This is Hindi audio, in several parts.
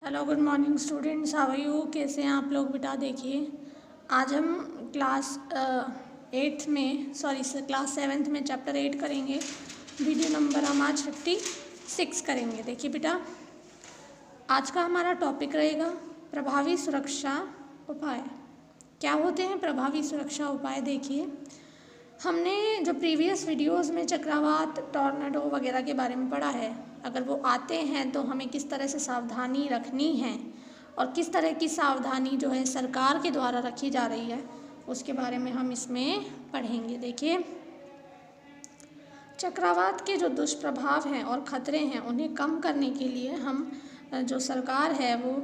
Hello good morning students, how are you. कैसे हैं आप लोग बेटा। देखिए आज हम क्लास क्लास 7 में चैप्टर 8 करेंगे। वीडियो नंबर हम आज 56 करेंगे। देखिए बेटा, आज का हमारा टॉपिक रहेगा प्रभावी सुरक्षा उपाय। क्या होते हैं प्रभावी सुरक्षा उपाय? देखिए, हमने जो प्रीवियस वीडियोस में चक्रवात, टॉर्नेडो वगैरह के बारे में पढ़ा है, अगर वो आते हैं तो हमें किस तरह से सावधानी रखनी है और किस तरह की सावधानी जो है सरकार के द्वारा रखी जा रही है, उसके बारे में हम इसमें पढ़ेंगे। देखिए, चक्रवात के जो दुष्प्रभाव हैं और ख़तरे हैं, उन्हें कम करने के लिए हम जो सरकार है वो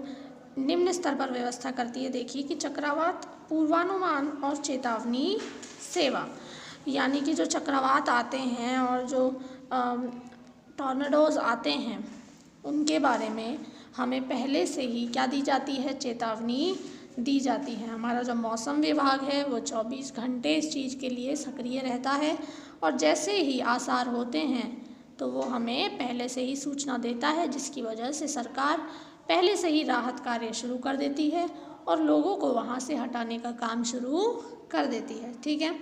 निम्न स्तर पर व्यवस्था करती है। देखिए कि चक्रवात पूर्वानुमान और चेतावनी सेवा, यानी कि जो चक्रवात आते हैं और जो टॉर्नेडोज़ आते हैं, उनके बारे में हमें पहले से ही क्या दी जाती है? चेतावनी दी जाती है। हमारा जो मौसम विभाग है वो 24 घंटे इस चीज़ के लिए सक्रिय रहता है और जैसे ही आसार होते हैं तो वो हमें पहले से ही सूचना देता है, जिसकी वजह से सरकार पहले से ही राहत कार्य शुरू कर देती है और लोगों को वहाँ से हटाने का काम शुरू कर देती है। ठीक है।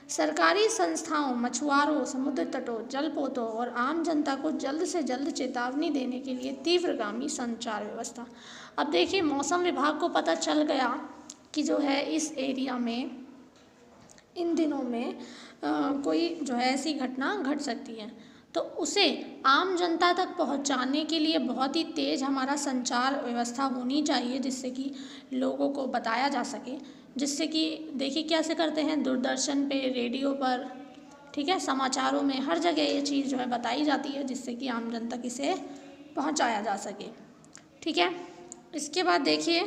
सरकारी संस्थाओं, मछुआरों, समुद्र तटों, जलपोतों और आम जनता को जल्द से जल्द चेतावनी देने के लिए तीव्रगामी संचार व्यवस्था। अब देखिए, मौसम विभाग को पता चल गया कि जो है इस एरिया में इन दिनों में कोई जो है ऐसी घटना घट सकती है, तो उसे आम जनता तक पहुंचाने के लिए बहुत ही तेज़ हमारा संचार व्यवस्था होनी चाहिए, जिससे कि लोगों को बताया जा सके। जिससे कि देखिए कैसे करते हैं, दूरदर्शन पे, रेडियो पर, ठीक है, समाचारों में, हर जगह ये चीज़ जो है बताई जाती है, जिससे कि आम जनता तक इसे पहुंचाया जा सके। ठीक है। इसके बाद देखिए,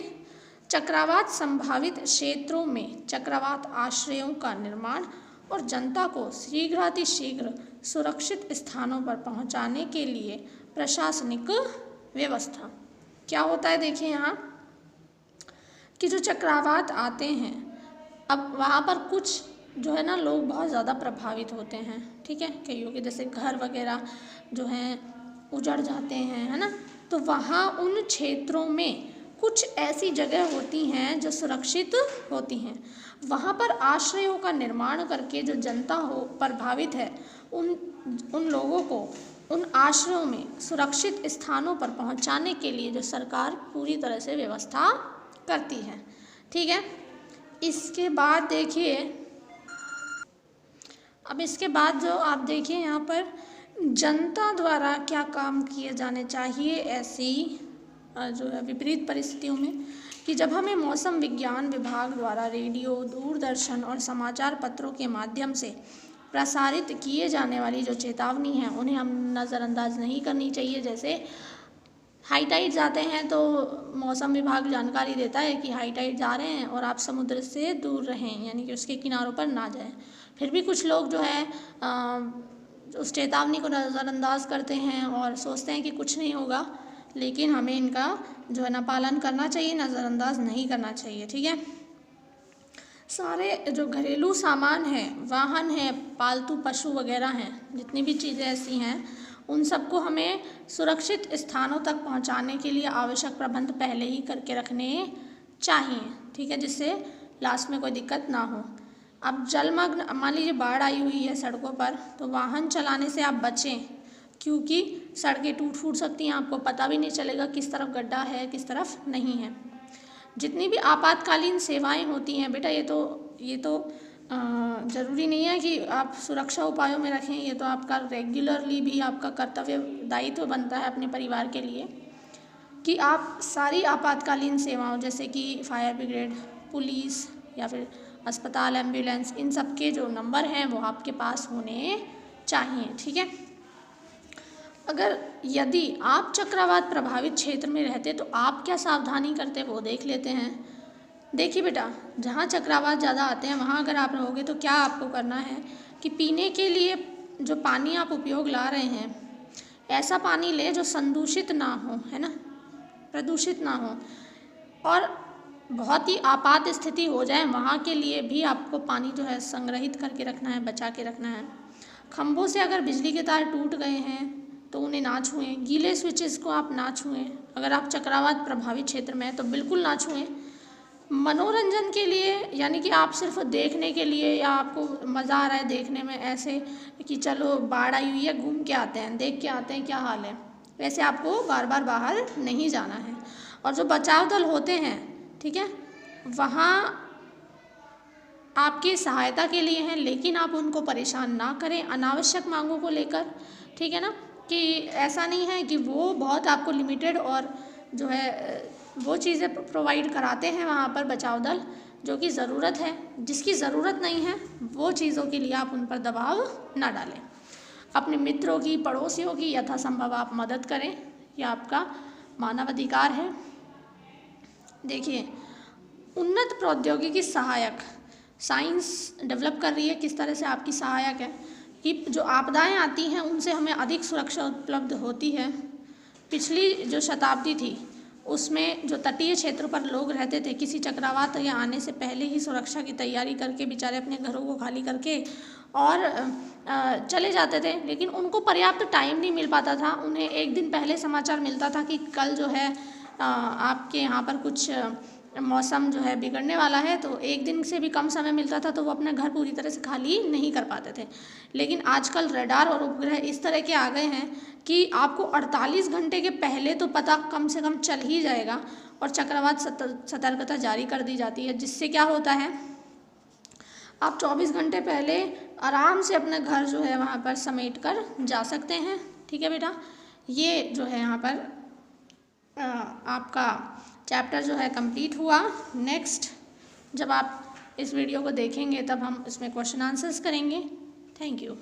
चक्रवात संभावित क्षेत्रों में चक्रवात आश्रयों का निर्माण और जनता को शीघ्रातिशीघ्र सुरक्षित स्थानों पर पहुंचाने के लिए प्रशासनिक व्यवस्था। क्या होता है? देखिए यहाँ कि जो चक्रवात आते हैं, अब वहाँ पर कुछ जो है ना लोग बहुत ज़्यादा प्रभावित होते हैं। ठीक है, कईयों के जैसे घर वगैरह जो हैं उजड़ जाते हैं, है ना। तो वहाँ उन क्षेत्रों में कुछ ऐसी जगह होती हैं जो सुरक्षित होती हैं। वहाँ पर आश्रयों का निर्माण करके जो जनता हो प्रभावित है, उन लोगों को उन आश्रयों में सुरक्षित स्थानों पर पहुँचाने के लिए जो सरकार पूरी तरह से व्यवस्था करती है। ठीक है। इसके बाद देखिए, अब इसके बाद जो आप देखिए यहाँ पर जनता द्वारा क्या काम किए जाने चाहिए ऐसी जो है विपरीत परिस्थितियों में, कि जब हमें मौसम विज्ञान विभाग द्वारा रेडियो, दूरदर्शन और समाचार पत्रों के माध्यम से प्रसारित किए जाने वाली जो चेतावनी है, उन्हें हम नज़रअंदाज नहीं करनी चाहिए। जैसे हाई टाइड्स आते हैं तो मौसम विभाग जानकारी देता है कि हाई टाइड्स आ रहे हैं और आप समुद्र से दूर रहें, यानी कि उसके किनारों पर ना जाएं। फिर भी कुछ लोग जो है उस चेतावनी को नज़रअंदाज करते हैं और सोचते हैं कि कुछ नहीं होगा, लेकिन हमें इनका जो है ना पालन करना चाहिए, नज़रअंदाज नहीं करना चाहिए। ठीक है। सारे जो घरेलू सामान है, वाहन है, पालतू पशु वगैरह हैं, जितनी भी चीज़ें ऐसी हैं, उन सबको हमें सुरक्षित स्थानों तक पहुंचाने के लिए आवश्यक प्रबंध पहले ही करके रखने चाहिए। ठीक है, जिससे लास्ट में कोई दिक्कत ना हो। अब जलमग्न, मान लीजिए बाढ़ आई हुई है सड़कों पर, तो वाहन चलाने से आप बचें, क्योंकि सड़कें टूट फूट सकती हैं, आपको पता भी नहीं चलेगा किस तरफ गड्ढा है किस तरफ नहीं है। जितनी भी आपातकालीन सेवाएं होती हैं बेटा, ये तो ज़रूरी नहीं है कि आप सुरक्षा उपायों में रखें, ये तो आपका रेगुलरली भी आपका कर्तव्य दायित्व बनता है अपने परिवार के लिए, कि आप सारी आपातकालीन सेवाओं जैसे कि फायर ब्रिगेड, पुलिस या फिर अस्पताल, एम्बुलेंस, इन सब के जो नंबर हैं वो आपके पास होने चाहिए। ठीक है। अगर यदि आप चक्रवात प्रभावित क्षेत्र में रहते तो आप क्या सावधानी करते वो देख लेते हैं। देखिए बेटा, जहाँ चक्रवात ज़्यादा आते हैं वहाँ अगर आप रहोगे तो क्या आपको करना है कि पीने के लिए जो पानी आप उपयोग ला रहे हैं, ऐसा पानी ले जो संदूषित ना हो, है ना, प्रदूषित ना हो। और बहुत ही आपात स्थिति हो जाए वहाँ के लिए भी आपको पानी जो है संग्रहित करके रखना है, बचा के रखना है। खंभों से अगर बिजली के तार टूट गए हैं तो उन्हें ना छुएं। गीले स्विचेस को आप ना छुएं। अगर आप चक्रवात प्रभावित क्षेत्र में हैं तो बिल्कुल ना छुएं। मनोरंजन के लिए यानी कि आप सिर्फ देखने के लिए या आपको मज़ा आ रहा है देखने में, ऐसे कि चलो बाढ़ आई हुई है घूम के आते हैं, देख के आते हैं क्या हाल है, वैसे आपको बार बार बाहर नहीं जाना है। और जो बचाव दल होते हैं, ठीक है, वहाँ आपकी सहायता के लिए हैं, लेकिन आप उनको परेशान ना करें अनावश्यक मांगों को लेकर, ठीक है ना, कि ऐसा नहीं है कि वो बहुत आपको लिमिटेड और जो है वो चीज़ें प्रोवाइड कराते हैं वहाँ पर बचाव दल जो कि ज़रूरत है। जिसकी ज़रूरत नहीं है वो चीज़ों के लिए आप उन पर दबाव ना डालें। अपने मित्रों की, पड़ोसियों की यथासंभव आप मदद करें, यह आपका मानवाधिकार है। देखिए, उन्नत प्रौद्योगिकी सहायक, साइंस डेवलप कर रही है किस तरह से आपकी सहायक है कि जो आपदाएं आती हैं उनसे हमें अधिक सुरक्षा उपलब्ध होती है। पिछली जो शताब्दी थी उसमें जो तटीय क्षेत्रों पर लोग रहते थे, किसी चक्रवात या आने से पहले ही सुरक्षा की तैयारी करके बेचारे अपने घरों को खाली करके और चले जाते थे, लेकिन उनको पर्याप्त टाइम नहीं मिल पाता था। उन्हें एक दिन पहले समाचार मिलता था कि कल जो है आपके यहाँ पर कुछ मौसम जो है बिगड़ने वाला है, तो एक दिन से भी कम समय मिलता था तो वो अपना घर पूरी तरह से खाली नहीं कर पाते थे। लेकिन आजकल रडार और उपग्रह इस तरह के आ गए हैं कि आपको 48 घंटे के पहले तो पता कम से कम चल ही जाएगा और चक्रवात सतर्कता जारी कर दी जाती है, जिससे क्या होता है आप 24 घंटे पहले आराम से अपना घर जो है वहाँ पर समेट कर जा सकते हैं। ठीक है बेटा, ये जो है यहाँ पर आपका चैप्टर जो है कंप्लीट हुआ। नेक्स्ट जब आप इस वीडियो को देखेंगे तब हम इसमें क्वेश्चन आंसर्स करेंगे। Thank you.